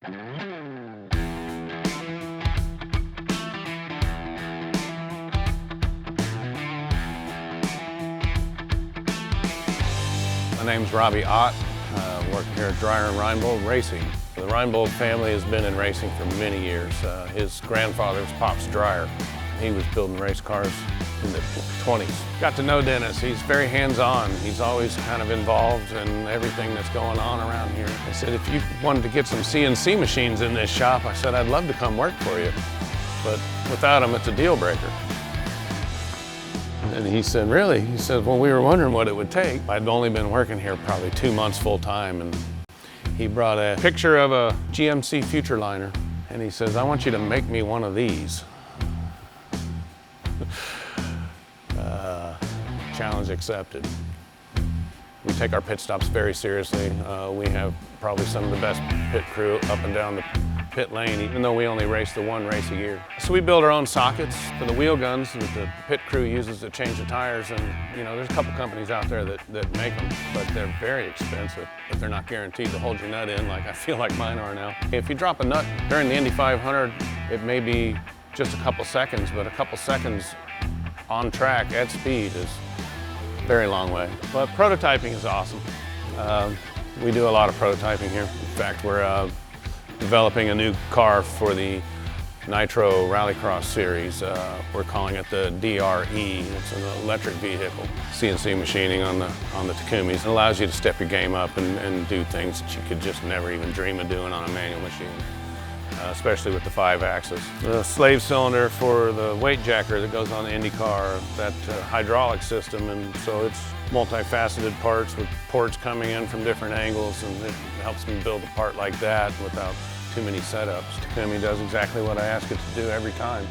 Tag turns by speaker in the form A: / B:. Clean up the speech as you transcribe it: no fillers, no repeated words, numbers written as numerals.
A: My name's Robbie. Working here at Dreyer and Reinbold Racing. The Reinbold family has been in racing for many years. His grandfather was Pop's Dreyer. He was building race cars in the 20s. Got to know Dennis. He's very hands-on. He's always kind of involved in everything that's going on around here. I said, if you wanted to get some CNC machines in this shop, I said, I'd love to come work for you. But without them, it's a deal breaker. And he said, really? He said, well, we were wondering what it would take. I'd only been working here probably 2 months full time, and he brought a picture of a GMC Futureliner, and he says, I want you to make me one of these. Challenge accepted. We take our pit stops very seriously. We have probably some of the best pit crew up and down the pit lane, even though we only race the one race a year. So we build our own sockets for the wheel guns that the pit crew uses to change the tires, and you know, there's a couple companies out there that make them, but they're very expensive, but they're not guaranteed to hold your nut in like I feel like mine are now. If you drop a nut during the Indy 500, it may be just a couple seconds, but a couple seconds on track at speed is a very long way. But prototyping is awesome. We do a lot of prototyping here. In fact, we're developing a new car for the Nitro Rallycross series. We're calling it the DRE. It's an electric vehicle. CNC machining on the Takumis. It allows you to step your game up and do things that you could just never even dream of doing on a manual machine, especially with the 5-axis. The slave cylinder for the weight jacker that goes on the Indy car, that hydraulic system, and so it's multifaceted parts with ports coming in from different angles, and it helps me build a part like that without too many setups. Takumi does exactly what I ask it to do every time.